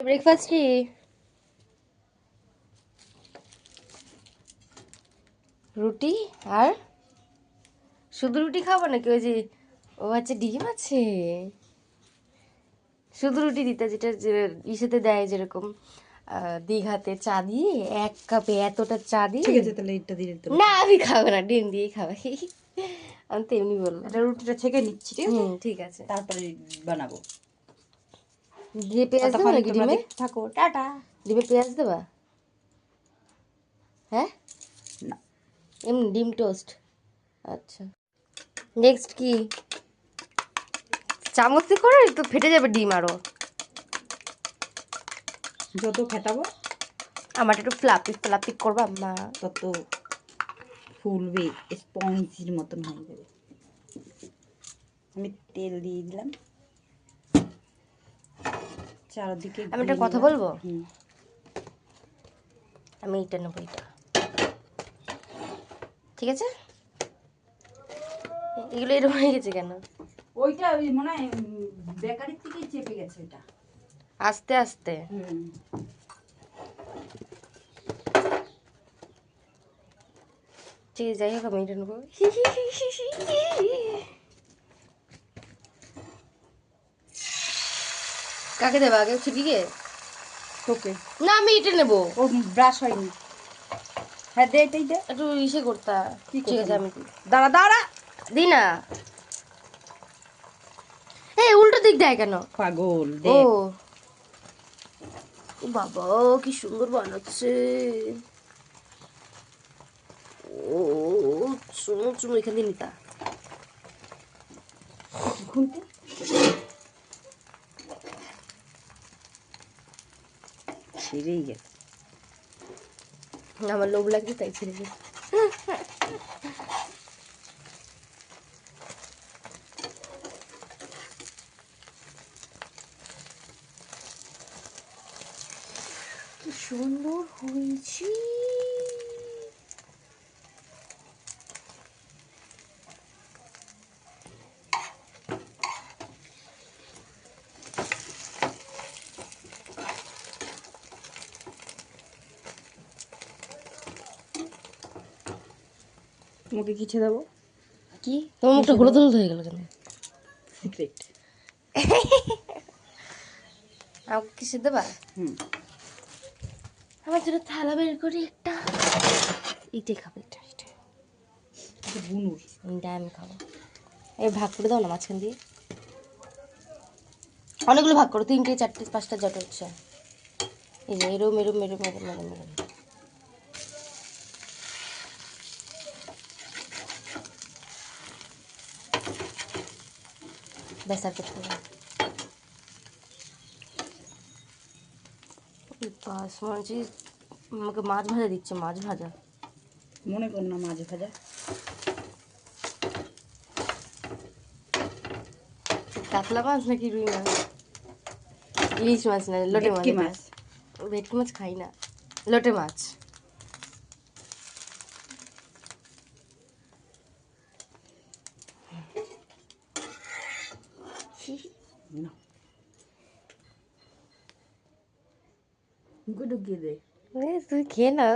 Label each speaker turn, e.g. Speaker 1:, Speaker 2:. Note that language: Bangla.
Speaker 1: ব্রেকফাস্ট কি? রুটি আর শুধু রুটি খাবো নাকি? ওই যে ও আচ্ছা ডিম আছে, শুধু রুটি দিতে যেটা ইসেতে দেয় যেরকম দীঘাতে চা দিয়ে 1 কাপে এতটা চা দিয়ে।
Speaker 2: ঠিক আছে তাহলে এটা দিয়ে দেবো।
Speaker 1: না আমি খাবো না, ডিম দিয়ে খাবো। আমি তো এমনি বললাম।
Speaker 2: এটা রুটিটা ছেঁকে নিচ্ছি, ঠিক আছে?
Speaker 1: ঠিক আছে।
Speaker 2: তারপরে বানাবো।
Speaker 1: দিয়ে পেঁয়াজ দেবো নাকি ডিমে?
Speaker 2: থাকো, টাটা।
Speaker 1: ডিমে পেঁয়াজ দেবা? হ্যাঁ
Speaker 2: না,
Speaker 1: এমনি ডিম টোস্ট। আচ্ছা নেক্সট কি? চামচ দিয়ে করে তো ফেটে যাবে ডিম আরো।
Speaker 2: যত ফেটাবো
Speaker 1: আমার একটু ফ্লাপি ফ্লাপি করবা মা।
Speaker 2: তত ফুলবে, স্পঞ্জির মতন হয়ে যাবে। আমি তেল দিয়ে দিলাম চারদিকে।
Speaker 1: আমি একটা কথা বলবো? আমি এটা নেবো, এটা ঠিক আছে? এগুলো এরকম হয়ে গেছে কেন?
Speaker 2: ওইটা ওই মনে হয় বেকারির থেকেই চেপে গেছে এটা।
Speaker 1: আস্তে আস্তে। ঠিক আছে যাই হোক আমি এটা নেবো। কাকে দেবা আগে? ছুটিকে?
Speaker 2: তোকে।
Speaker 1: না আমি এটা নেবো।
Speaker 2: ও ব্রাশ হয়নি। হ্যাঁ দে, এটাই দে।
Speaker 1: একটু ইসে করতা। ঠিক আছে আমি
Speaker 2: দাঁড়া দাঁড়া।
Speaker 1: দিই না। এই উল্টো দিক দেয় কেন?
Speaker 2: পাগল
Speaker 1: ও
Speaker 2: দে।
Speaker 1: বাবা কি সুন্দর বানাচ্ছে। ও চুমু চুমু এখান দিয়ে নিতা।
Speaker 2: খুলতে ছিঁড়েই গেছে।
Speaker 1: আমার লোভ লাগছে তাই ছেড়ে গেছে। কি সুন্দর হয়েছে।
Speaker 2: তোমাকে কিছু দেবো?
Speaker 1: কি তোমার মুখটা হলুদ হলুদ হয়ে গেল কেন?
Speaker 2: সিক্রেট।
Speaker 1: আমাকে কিছু দেবা? আমার জন্য থালা বের করি একটা। এইটাই খাবো, এটা এটা
Speaker 2: বুনুর
Speaker 1: এটা আমি খাবো। এই ভাগ করে দাও না মাঝখান দিয়ে। অনেকগুলো ভাগ করো, 3টে 4টে 5টা যত হচ্ছে। এই যে এরম এরম এরম এরম এরম এরম। ব্যাস আর করতে হবে। বাস মাঝি আমাকে মাছ ভাজা দিচ্ছে, মাছ ভাজা।
Speaker 2: মনে কর না মাছ ভাজা।
Speaker 1: কাতলা মাছ নাকি রুই মাছ? ইলিশ মাছ না, লোটে মাছ।
Speaker 2: ভেটকি মাছ।
Speaker 1: ভেটকি মাছ খাই না, লোটে মাছ।
Speaker 2: না গুডু গিয়ে দে।
Speaker 1: তুই খেয়ে না।